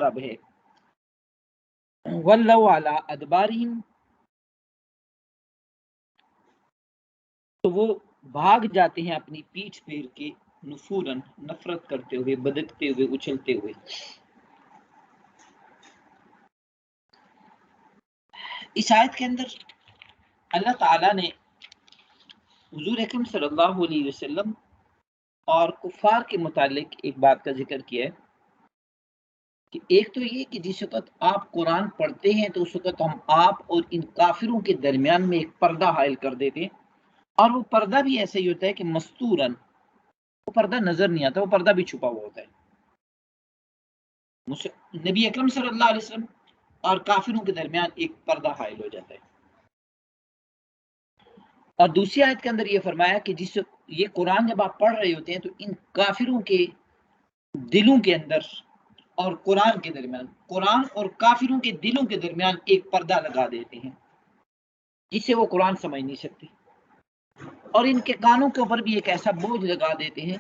رب ہے. وَلَّوْا عَلَىٰ أَدْبَارِهِمْ، تو وہ بھاگ جاتے ہیں اپنی پیٹھ پھیر کے، نفوراً، نفرت کرتے ہوئے، بدکتے ہوئے، اچھلتے ہوئے. اس آیت کے اندر اللہ تعالیٰ نے حضور اکرم صلی اللہ علیہ وسلم اور کفار کے متعلق ایک بات کا ذکر کیا ہے کہ ایک تو یہ کہ جس وقت آپ قرآن پڑھتے ہیں تو اس وقت ہم آپ اور ان کافروں کے درمیان میں ایک پردہ حائل کر دیتے ہیں، اور وہ پردہ بھی ایسا ہی ہوتا ہے کہ مستوراً، وہ پردہ نظر نہیں آتا، وہ پردہ بھی چھپا ہوا ہوتا ہے. نبی اکرم صلی اللہ علیہ وسلم اور کافروں کے درمیان ایک پردہ حائل ہو جاتا ہے. اور دوسری آیت کے اندر یہ فرمایا کہ یہ قرآن جب آپ پڑھ رہے ہوتے ہیں تو ان کافروں کے دلوں کے اندر اور قرآن کے درمیان، قرآن اور کافروں کے دلوں کے درمیان ایک پردہ لگا دیتے ہیں جس سے وہ قرآن سمجھ نہیں سکتے، اور ان کے کانوں کے اوپر بھی ایک ایسا بوجھ لگا دیتے ہیں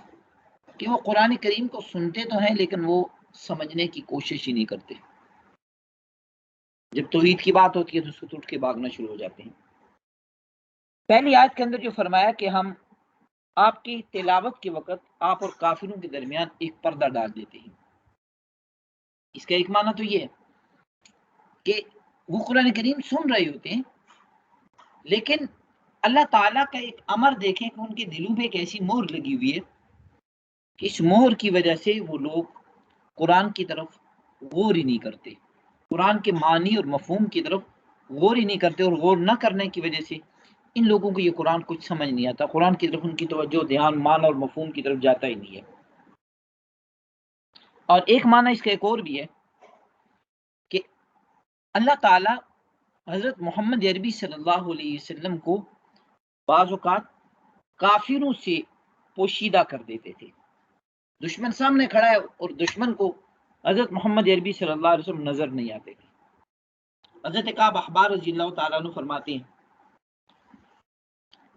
کہ وہ قرآن کریم کو سنتے تو ہیں لیکن وہ سمجھنے کی کوشش ہی نہیں کرتے. جب توحید کی بات ہوتی ہے تو اس کو اٹھ کے بھاگنا شروع ہو جاتے ہیں. پہلی آیت کے اندر جو فرمایا کہ ہم آپ کی تلاوت کے وقت آپ اور کافروں کے درمیان ایک پردہ ڈال دیتے ہیں، اس کا ایک معنی تو یہ ہے کہ وہ قرآن کریم سن رہے ہوتے ہیں لیکن اللہ تعالیٰ کا ایک امر دیکھیں کہ ان کے دلوں پہ ایک ایسی مہر لگی ہوئی ہے کہ اس مہر کی وجہ سے وہ لوگ قرآن کی طرف غور ہی نہیں کرتے، قرآن کے معنی اور مفہوم کی طرف غور ہی نہیں کرتے، اور غور نہ کرنے کی وجہ سے ان لوگوں کو یہ قرآن کچھ سمجھ نہیں آتا، قرآن کی طرف ان کی توجہ، دھیان، معنی اور مفہوم کی طرف جاتا ہی نہیں ہے. اور ایک معنی اس کا ایک اور بھی ہے کہ اللہ تعالیٰ حضرت محمد عربی صلی اللہ علیہ وسلم کو بعض اوقات کافروں سے پوشیدہ کر دیتے تھے. دشمن سامنے کھڑا ہے اور دشمن کو حضرت محمد عربی صلی اللہ علیہ وسلم نظر نہیں آتے تھے. حضرت کعب احبار رضی اللہ تعالیٰ عنہ فرماتے ہیں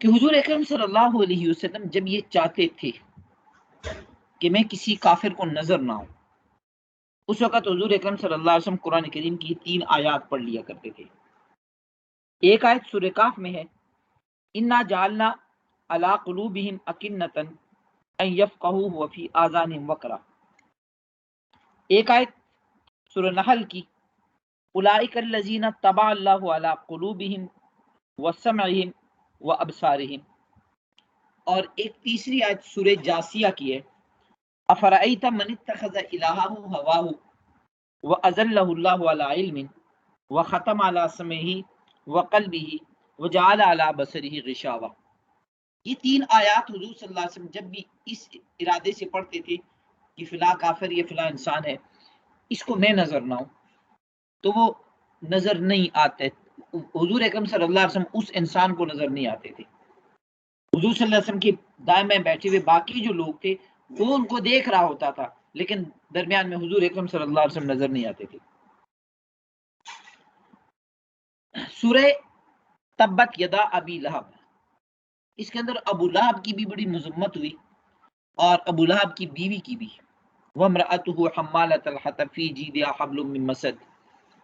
کہ حضور اکرم صلی اللہ علیہ وسلم جب یہ چاہتے تھے کہ میں کسی کافر کو نظر نہ ہوں، اس وقت حضور اکرم صلی اللہ علیہ وسلم قرآن کریم کی 3 آیات پڑھ لیا کرتے تھے. ایک آیت سورہ کاف میں ہے، انا جعلنا علی قلوبہم اکنۃ ان یفقہوہ وفی آذانہم وقرا. ایک آیت سورہ نحل کی، اولئک الذین طبع اللہ علی قلوبہم وسمعہم وابصارہم. اور ایک تیسری آیت سورہ جاسیہ کی ہے، افرأیت من اتخذ الہہ ہواہ واضلہ اللہ علی علم وختم علی سمعہ وقلبہ وجعل علی بصرہ غشاوہ. یہ 3 آیات حضور صلی اللہ علیہ وسلم جب بھی اس ارادے سے پڑھتے تھے کہ فلاں کافر یا فلاں انسان ہے، اس کو میں نظر نہ ہوں، تو وہ نظر نہیں آتے. حضور اکرم صلی اللہ علیہ وسلم اس انسان کو نظر نہیں آتے تھے. حضور صلی اللہ علیہ وسلم کے دائیں میں بیٹھے ہوئے باقی جو لوگ تھے وہ ان کو دیکھ رہا ہوتا تھا لیکن درمیان میں حضور اکرم صلی اللہ علیہ وسلم نظر نہیں آتے تھے. سورہ تبت یدا ابی لہب، اس کے اندر ابو لہب کی بھی بڑی مذمت ہوئی اور ابو لہب کی بیوی کی بھی. وامرأتہ حمالۃ الحطب فی جیدہا حبل من مسد،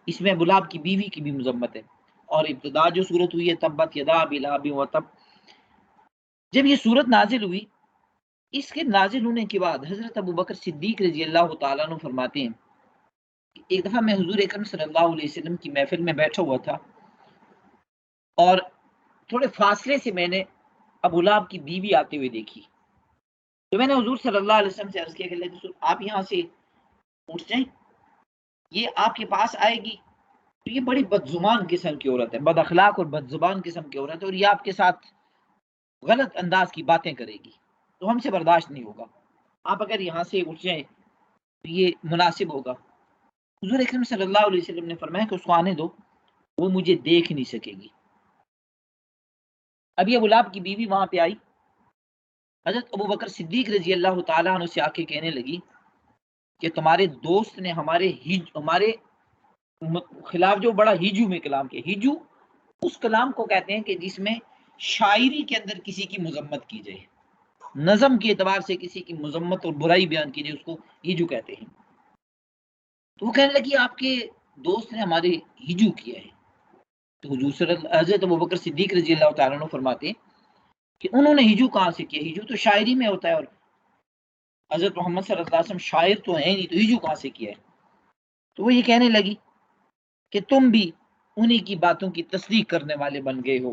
اس میں ابو لہب کی بیوی کی بھی مذمت ہے. اور ابتدا جو صورت ہوئی ہے تبت یدا ابی لہب وتب، جب یہ صورت نازل ہوئی، اس کے نازل ہونے کے بعد حضرت ابو بکر صدیق رضی اللہ تعالیٰ عنہ فرماتے ہیں کہ ایک دفعہ میں حضور اکرم صلی اللہ علیہ وسلم کی محفل میں بیٹھا ہوا تھا اور تھوڑے فاصلے سے میں نے ابو لہب کی بیوی آتے ہوئے دیکھی، تو میں نے حضور صلی اللہ علیہ وسلم سے عرض کیا کہ اللہ کے رسول آپ یہاں سے اٹھ جائیں، یہ آپ کے پاس آئے گی تو یہ بڑی بدزبان قسم کی عورت ہے، بد اخلاق اور بدزبان قسم کی عورت ہے، اور یہ آپ کے ساتھ غلط انداز کی باتیں کرے گی تو ہم سے برداشت نہیں ہوگا، آپ اگر یہاں سے اٹھ جائیں تو یہ مناسب ہوگا. حضور اکرم صلی اللہ علیہ وسلم نے فرمایا کہ اس کو آنے دو، وہ مجھے دیکھ نہیں سکے گی. ابھی ابو لہب کی بیوی وہاں پہ آئی، حضرت ابو بکر صدیق رضی اللہ تعالیٰ عنہ سے آ کے کہنے لگی کہ تمہارے دوست نے ہمارے خلاف جو بڑا ہیجو میں کلام کیا. ہیجو اس کلام کو کہتے ہیں کہ جس میں شاعری کے اندر کسی کی مذمت کی جائے، نظم کے اعتبار سے کسی کی مذمت اور برائی بیان کی جائے، اس کو ہیجو کہتے ہیں. تو وہ کہنے لگی آپ کے دوست نے ہمارے ہجو کیا ہے. تو حضرت ابوبکر صدیق رضی اللہ تعالیٰ عنہ فرماتے ہیں کہ انہوں نے ہجو کہاں سے کیا؟ ہجو تو شاعری میں ہوتا ہے، اور حضرت محمد صلی اللہ علیہ وسلم شاعر تو ہیں نہیں، تو ہجو کہاں سے کیا ہے؟ تو وہ یہ کہنے لگی کہ تم بھی انہی کی باتوں کی تصدیق کرنے والے بن گئے ہو.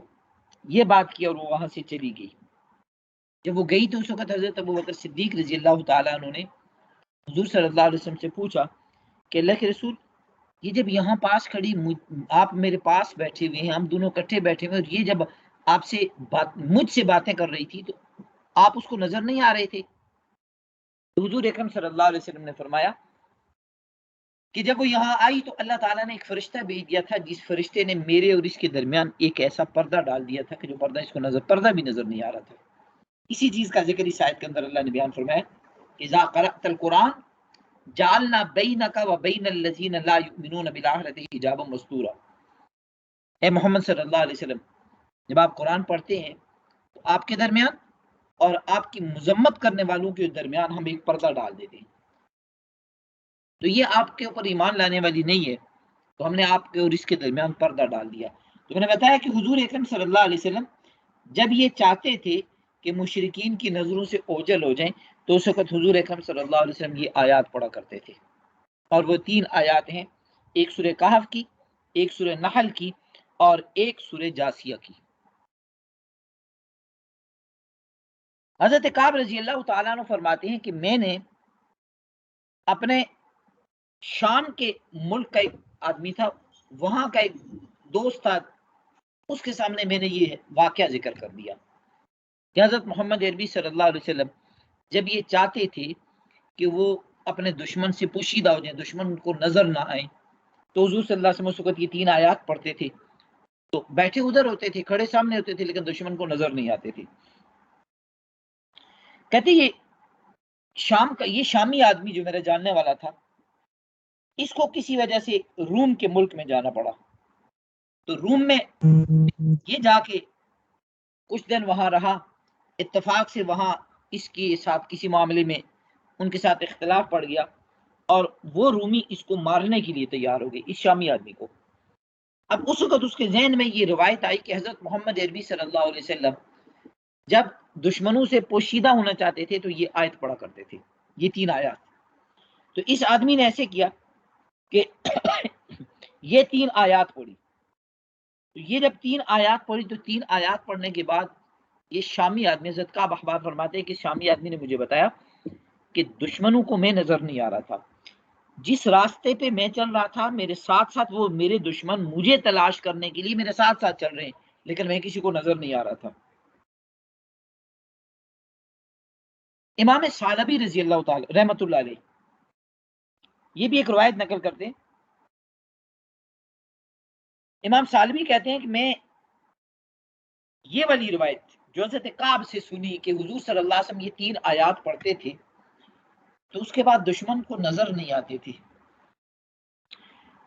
یہ بات کی اور وہ وہاں سے چلی گئی. جب وہ گئی تو اس وقت حضرت ابوبکر صدیق رضی اللہ تعالیٰ عنہ نے حضور صلی اللہ علیہ وسلم سے پوچھا کہ اللہ کے رسول، یہ جب یہاں پاس کھڑی آپ میرے پاس بیٹھے ہوئے ہیں، ہم دونوں اکٹھے بیٹھے ہوئے، اور یہ جب آپ سے مجھ سے باتیں کر رہی تھی تو آپ اس کو نظر نہیں آ رہے تھے؟ حضور اکرم صلی اللہ علیہ وسلم نے فرمایا کہ جب وہ یہاں آئی تو اللہ تعالیٰ نے ایک فرشتہ بھیج دیا تھا، جس فرشتے نے میرے اور اس کے درمیان ایک ایسا پردہ ڈال دیا تھا کہ جو پردہ اس کو پردہ بھی نظر نہیں آ رہا تھا. اسی چیز کا ذکر اس آیت کے اندر اللہ نے بیان فرمایا، اذا قرأت القرآن جعلنا بینک و بین الذین لا یؤمنون بالآخرۃ حجابا مستورا. اے محمد صلی اللہ علیہ وسلم، جب آپ قرآن پڑھتے ہیں تو آپ کے درمیان اور آپ کی مذمت کرنے والوں کے درمیان ہم ایک پردہ ڈال دیتے ہیں. تو یہ آپ کے اوپر ایمان لانے والی نہیں ہے، تو ہم نے آپ کے اور اس کے درمیان پردہ ڈال دیا. تو میں نے بتایا کہ حضور اکرم صلی اللہ علیہ وسلم جب یہ چاہتے تھے کہ مشرکین کی نظروں سے اوجل ہو جائیں تو اس وقت حضور اکرم صلی اللہ علیہ وسلم یہ آیات پڑھا کرتے تھے. اور وہ 3 آیات ہیں، ایک سورہ کہف کی، ایک سورہ نحل کی، اور ایک سورہ جاسیہ کی. حضرت کعب رضی اللہ تعالیٰ عنہ فرماتے ہیں کہ میں نے اپنے شام کے ملک کا ایک آدمی تھا، وہاں کا ایک دوست تھا، اس کے سامنے میں نے یہ واقعہ ذکر کر دیا کہ حضرت محمد عربی صلی اللہ علیہ وسلم جب یہ چاہتے تھے کہ وہ اپنے دشمن سے پوشیدہ ہو جائیں، دشمن کو نظر نہ آئے، تو حضور صلی اللہ علیہ وسلم اس وقت یہ 3 آیات پڑھتے تھے. تو بیٹھے ادھر ہوتے تھے، کھڑے سامنے ہوتے تھے، لیکن دشمن کو نظر نہیں آتے تھے. کہتے یہ شام کا یہ شامی آدمی جو میرا جاننے والا تھا، اس کو کسی وجہ سے روم کے ملک میں جانا پڑا. تو روم میں یہ جا کے کچھ دن وہاں رہا، اتفاق سے وہاں اس کے ساتھ کسی معاملے میں ان کے ساتھ اختلاف پڑ گیا، اور وہ رومی اس کو مارنے کے لیے تیار ہو گئی، اس شامی آدمی کو. اب اس وقت اس کے ذہن میں یہ روایت آئی کہ حضرت محمد عربی صلی اللہ علیہ وسلم جب دشمنوں سے پوشیدہ ہونا چاہتے تھے تو یہ آیت پڑھا کرتے تھے، یہ 3 آیات. تو اس آدمی نے ایسے کیا کہ یہ 3 آیات پڑھی. تو یہ جب 3 آیات پڑھی تو 3 آیات پڑھنے کے بعد یہ شامی آدمی، حضرت کعب احبار فرماتے ہیں کہ شامی آدمی نے مجھے بتایا کہ دشمنوں کو میں نظر نہیں آ رہا تھا، جس راستے پہ میں چل رہا تھا میرے ساتھ ساتھ وہ میرے دشمن مجھے تلاش کرنے کے لیے میرے ساتھ ساتھ چل رہے ہیں، لیکن میں کسی کو نظر نہیں آ رہا تھا. امام ثعلبی رضی اللہ تعالی رحمۃ اللہ علیہ یہ بھی ایک روایت نقل کرتے ہیں. امام ثعلبی کہتے ہیں کہ میں یہ والی روایت جو حضرت کعب سے سنی کہ حضور صلی اللہ علیہ وسلم یہ 3 آیات پڑھتے تھے تو اس کے بعد دشمن کو نظر نہیں آتی تھی.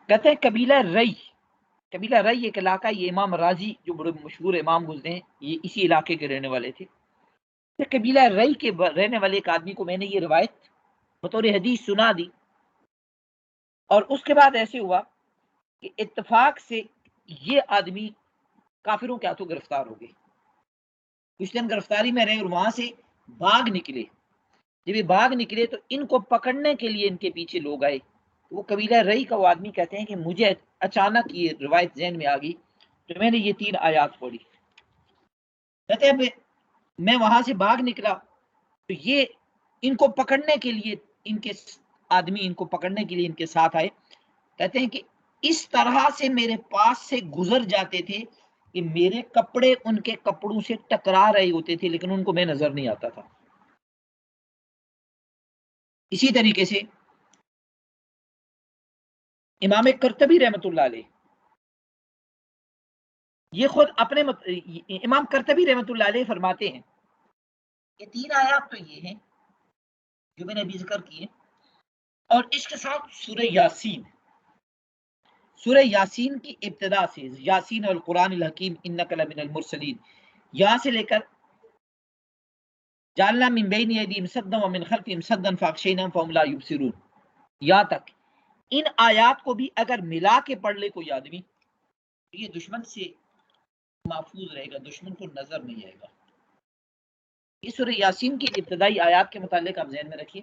کہتے ہیں قبیلہ رئی ایک علاقہ، یہ امام راضی جو بڑے مشہور امام گزرے ہیں یہ اسی علاقے کے رہنے والے تھے. قبیلہ رئی کے رہنے والے ایک آدمی کو میں نے یہ روایت بطور حدیث سنا دی، اور اس کے بعد ایسے ہوا کہ اتفاق سے یہ آدمی کافروں کے ہاتھوں گرفتار ہو گئے. کچھ دن گرفتاری میں رہے اور وہاں سے بھاگ نکلے. جب یہ بھاگ نکلے تو ان کو پکڑنے کے لیے ان کے پیچھے لوگ آئے. وہ قبیلہ رئی کا وہ آدمی کہتے ہیں کہ مجھے اچانک یہ روایت ذہن میں آ گئی تو میں نے یہ 3 آیات پڑھی. کہتے ہیں میں وہاں سے بھاگ نکلا تو یہ ان کو پکڑنے کے لیے ان کے آدمی ان کو پکڑنے کے لیے ان کے ساتھ آئے. کہتے ہیں کہ اس طرح سے میرے پاس سے گزر جاتے تھے کہ میرے کپڑے ان کے کپڑوں سے ٹکرا رہے ہوتے تھے، لیکن ان کو میں نظر نہیں آتا تھا. اسی طریقے سے امام قرطبی رحمۃ اللہ علیہ یہ خود اپنے امام قرطبی رحمۃ اللہ علیہ فرماتے ہیں کہ 3 آیات تو یہ ہیں جو میں نے ابھی ذکر کیے، اور اس کے ساتھ سورہ یاسین کی ابتدا سے، یاسین والقرآن الحکیم انک لمن المرسلین، یہاں سے لے کر جعلنا من بین ایدیہم سدا ومن خلفہم سدا فاغشیناہم فہم لا یبصرون، یہاں تک ان آیات کو بھی اگر ملا کے پڑھ لے کوئی آدمی یہ دشمن سے محفوظ رہے گا، دشمن کو نظر نہیں آئے گا۔ یہ سورہ یاسین کی ابتدائی آیات کے متعلق آپ ذہن میں رکھیے۔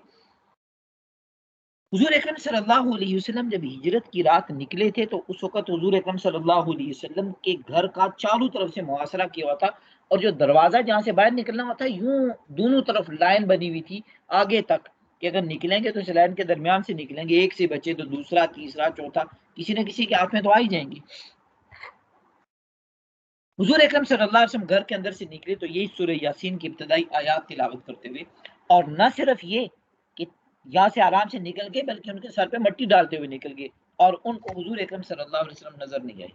حضور اکرم صلی اللہ علیہ وسلم جب ہجرت کی رات نکلے تھے تو اس وقت حضور اکرم صلی اللہ علیہ وسلم کے گھر کا چاروں طرف سے محاصرہ کیا ہوا تھا، اور جو دروازہ جہاں سے باہر نکلنا ہوا تھا یوں دونوں طرف لائن بنی ہوئی تھی آگے تک کہ اگر نکلیں گے تو اس لائن کے درمیان سے نکلیں گے، ایک سے بچے تو دوسرا تیسرا چوتھا کسی نہ کسی کے ہاتھ میں تو آ ہی جائیں گے۔ حضور اکرم صلی اللہ علیہ وسلم گھر کے اندر سے نکلے تو یہی سورہ یاسین کی ابتدائی آیات تلاوت کرتے ہوئے، اور نہ صرف یہ کہ یہاں سے آرام سے نکل گئے بلکہ ان کے سر پہ مٹی ڈالتے ہوئے نکل گئے اور ان کو حضور اکرم صلی اللہ علیہ وسلم نظر نہیں آئے۔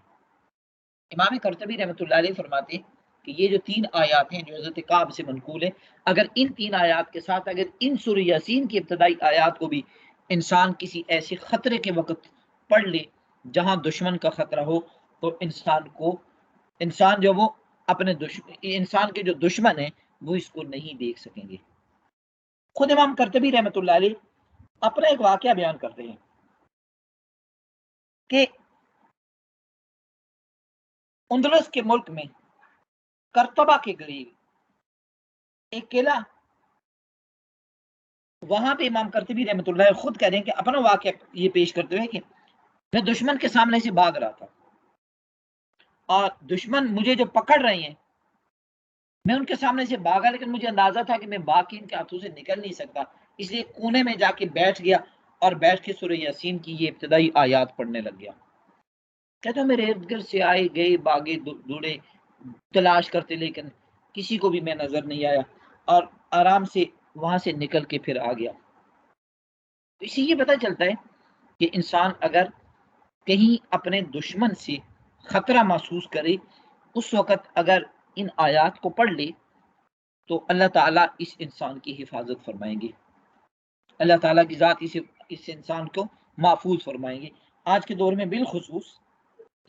امام قرطبی رحمۃ اللہ علیہ فرماتے ہیں کہ یہ جو تین آیات ہیں جو حضرت کعب سے منقول ہے، اگر ان تین آیات کے ساتھ اگر ان سورہ یاسین کی ابتدائی آیات کو بھی انسان کسی ایسے خطرے کے وقت پڑھ لے جہاں دشمن کا خطرہ ہو تو انسان جو وہ اپنے انسان کے جو دشمن ہیں وہ اس کو نہیں دیکھ سکیں گے۔ خود امام قرطبی رحمۃ اللہ علیہ اپنا ایک واقعہ بیان کرتے ہیں کہ اندلس کے ملک میں کرتبہ کے قریب ایک قلعہ، وہاں پہ امام قرطبی رحمۃ اللہ خود کہہ رہے ہیں کہ اپنا واقعہ یہ پیش کرتے ہوئے کہ میں دشمن کے سامنے سے بھاگ رہا تھا اور دشمن مجھے جو پکڑ رہے ہیں میں ان کے سامنے سے بھاگا، لیکن مجھے اندازہ تھا کہ میں باقی ان کے ہاتھوں سے نکل نہیں سکتا، اس لیے کونے میں جا کے بیٹھ گیا اور بیٹھ کے سورہ یاسین کی یہ ابتدائی آیات پڑھنے لگ گیا۔ کہتا میرے ارد گرد سے آئے گئے باغے دوڑے تلاش کرتے لیکن کسی کو بھی میں نظر نہیں آیا اور آرام سے وہاں سے نکل کے پھر آ گیا۔ اس سے یہ پتہ چلتا ہے کہ انسان اگر کہیں اپنے دشمن سے خطرہ محسوس کرے اس وقت اگر ان آیات کو پڑھ لے تو اللہ تعالیٰ اس انسان کی حفاظت فرمائیں گے، اللہ تعالیٰ کی ذات اس انسان کو محفوظ فرمائیں گے۔ آج کے دور میں بالخصوص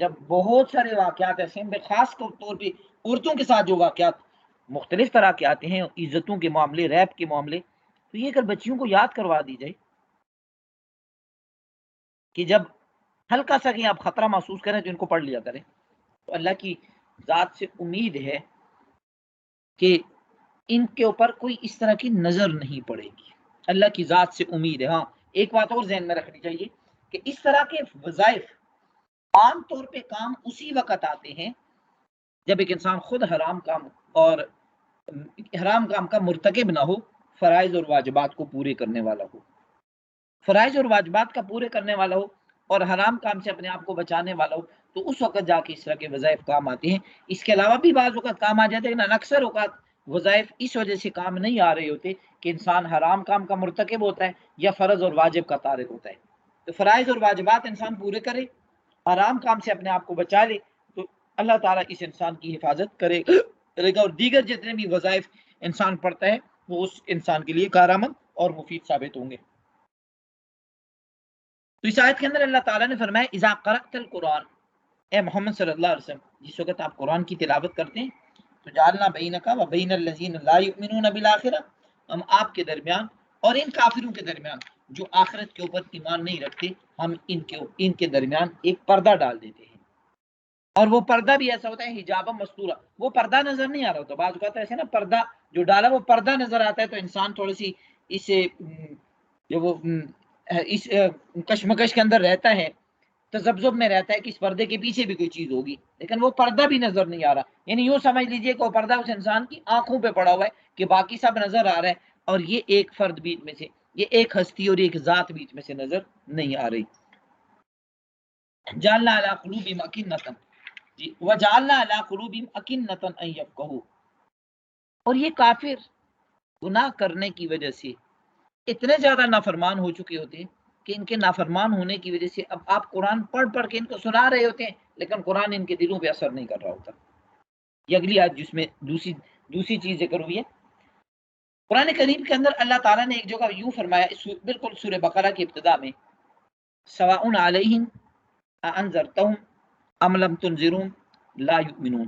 جب بہت سارے واقعات ایسے ہیں، خاص طور پہ عورتوں کے ساتھ جو واقعات مختلف طرح کے آتے ہیں، عزتوں کے معاملے، ریپ کے معاملے، تو یہ اگر بچیوں کو یاد کروا دی جائے کہ جب ہلکا سا کہ آپ خطرہ محسوس کریں تو ان کو پڑھ لیا کریں، تو اللہ کی ذات سے امید ہے کہ ان کے اوپر کوئی اس طرح کی نظر نہیں پڑے گی، اللہ کی ذات سے امید ہے۔ ہاں ایک بات اور ذہن میں رکھنی چاہیے کہ اس طرح کے وظائف عام طور پہ کام اسی وقت آتے ہیں جب ایک انسان خود حرام کام کا مرتکب نہ ہو، فرائض اور واجبات کو پورے کرنے والا ہو، فرائض اور واجبات کا پورے کرنے والا ہو اور حرام کام سے اپنے آپ کو بچانے والا ہو، تو اس وقت جا کے اس طرح کے وظائف کام آتے ہیں۔ اس کے علاوہ بھی بعض اوقات کام آ جاتے ہیں، لیکن اکثر اوقات وظائف اس وجہ سے کام نہیں آ رہے ہوتے کہ انسان حرام کام کا مرتکب ہوتا ہے یا فرض اور واجب کا تارک ہوتا ہے۔ تو فرائض اور واجبات انسان پورے کرے، حرام کام سے اپنے آپ کو بچا لے، تو اللہ تعالیٰ اس انسان کی حفاظت کرے گا، اور دیگر جتنے بھی وظائف انسان پڑھتا ہے وہ اس انسان کے لیے کارآمد اور مفید ثابت ہوں گے۔ تو اس آیت کے اندر اللہ تعالیٰ نے فرمایا اذا قرأت القرآن، اے محمد صلی اللہ علیہ وسلم جس وقت آپ قرآن کی تلاوت کرتے ہیں تو جعلنا بینک و بین الذین لا یؤمنون بالآخرہ، ہم آپ کے درمیان اور ان کافروں کے درمیان جو آخرت کے اوپر ایمان نہیں رکھتے، ہم ان کے درمیان ایک پردہ ڈال دیتے ہیں، اور وہ پردہ بھی ایسا ہوتا ہے حجابا مستورا، وہ پردہ نظر نہیں آ رہا ہوتا، بعض اوقات ایسے نا پردہ جو ڈالا وہ پردہ نظر آتا ہے تو انسان تھوڑی سی اس جو وہ اس کشمکش کے اندر رہتا ہے، تذبذب میں رہتا ہے کہ اس پردے کے پیچھے بھی کوئی چیز ہوگی، لیکن وہ پردہ بھی نظر نہیں آ رہا، یعنی یوں سمجھ لیجئے کہ وہ پردہ اس انسان کی آنکھوں پہ پڑا ہوا ہے کہ باقی سب نظر آ رہا ہے اور یہ ایک فرد بیچ میں سے، یہ ایک ہستی اور ایک ذات بیچ میں سے نظر نہیں آ رہی۔ جعلنا علی قلوبہم اکنۃ، جی وجعلنا علی قلوبہم اکنۃ ان یفقہوا، اور یہ کافر گناہ کرنے کی وجہ سے اتنے زیادہ نافرمان ہو چکے ہوتے ہیں کہ ان کے نافرمان ہونے کی وجہ سے اب آپ قرآن پڑھ کے ان کو سنا رہے ہوتے ہیں لیکن قرآن ان کے دلوں پہ اثر نہیں کر رہا ہوتا۔ یہ اگلی آیت جس میں دوسری چیز ذکر ہوئی ہے، قرآن کریم کے اندر اللہ تعالیٰ نے ایک جگہ یوں فرمایا، بالکل سورہ بقرہ کی ابتدا میں، سواء علیہم انذرتہم ام لم تنذرہم لا یؤمنون،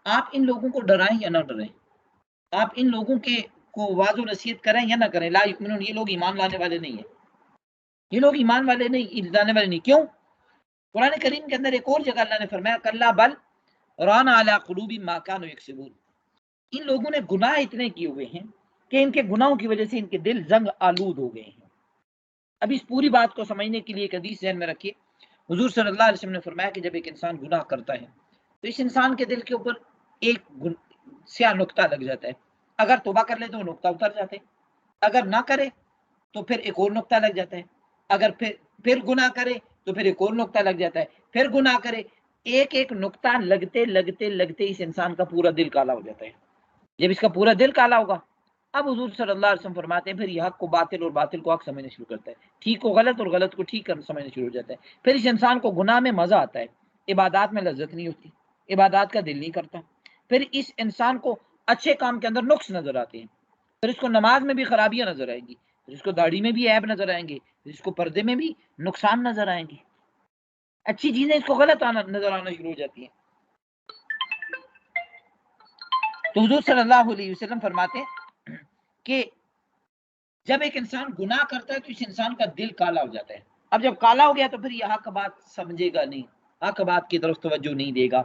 آپ ان لوگوں کو ڈرائیں یا نہ ڈرائیں، آپ ان لوگوں کو واضح و نصیحت کریں یا نہ کریں، لا یؤمنون، یہ لوگ ایمان لانے والے نہیں ہیں۔ یہ لوگ ایمان والے نہیں، لانے والے نہیں. کیوں؟ قرآن کریم کے اندر ایک اور جگہ اللہ نے فرمایا کلا بل ران علی قلوبہم ما کانوا یکسبون، ان لوگوں نے گناہ اتنے کیے ہوئے ہیں کہ ان کے گناہوں کی وجہ سے ان کے دل زنگ آلود ہو گئے ہیں. اب اس پوری بات کو سمجھنے کے لیے ایک حدیث ذہن میں رکھیے. حضور صلی اللہ علیہ وسلم نے فرمایا کہ جب ایک انسان گناہ کرتا ہے تو اس انسان کے دل کے اوپر ایک سیاہ نقطہ لگ جاتا ہے. اگر توبہ کر لے تو وہ نقطہ اتر جاتا ہے، اگر نہ کرے تو پھر ایک اور نقطہ لگ جاتا ہے، اگر پھر گناہ کرے تو پھر ایک اور نقطہ لگ جاتا ہے، پھر گناہ کرے. ایک ایک نقطہ لگتے لگتے لگتے اس انسان کا پورا دل کالا ہو جاتا ہے. جب اس کا پورا دل کالا ہوگا، اب حضور صلی اللہ علیہ وسلم فرماتے ہیں پھر یہ حق کو باطل اور باطل کو حق سمجھنا شروع کرتا ہے، ٹھیک کو غلط اور غلط کو ٹھیک کرنا سمجھنا شروع ہو جاتا ہے. پھر اس انسان کو گناہ میں مزہ آتا ہے، عبادات میں لذت نہیں ہوتی، عبادات کا دل نہیں کرتا. پھر اس انسان کو اچھے کام کے اندر نقص نظر آتے ہیں، پھر اس کو نماز میں بھی خرابیاں نظر آئیں گی، پھر اس کو داڑھی میں بھی عیب نظر آئیں گے، پھر اس کو پردے میں بھی نقصان نظر آئیں گے، اچھی چیزیں اس کو غلط نظر آنا شروع ہو جاتی ہیں. تو حضور صلی اللہ علیہ وسلم فرماتے ہیں کہ جب ایک انسان گناہ کرتا ہے تو اس انسان کا دل کالا ہو جاتا ہے. اب جب کالا ہو گیا تو پھر یہ حق بات سمجھے گا نہیں، حق بات کی طرف توجہ نہیں دے گا.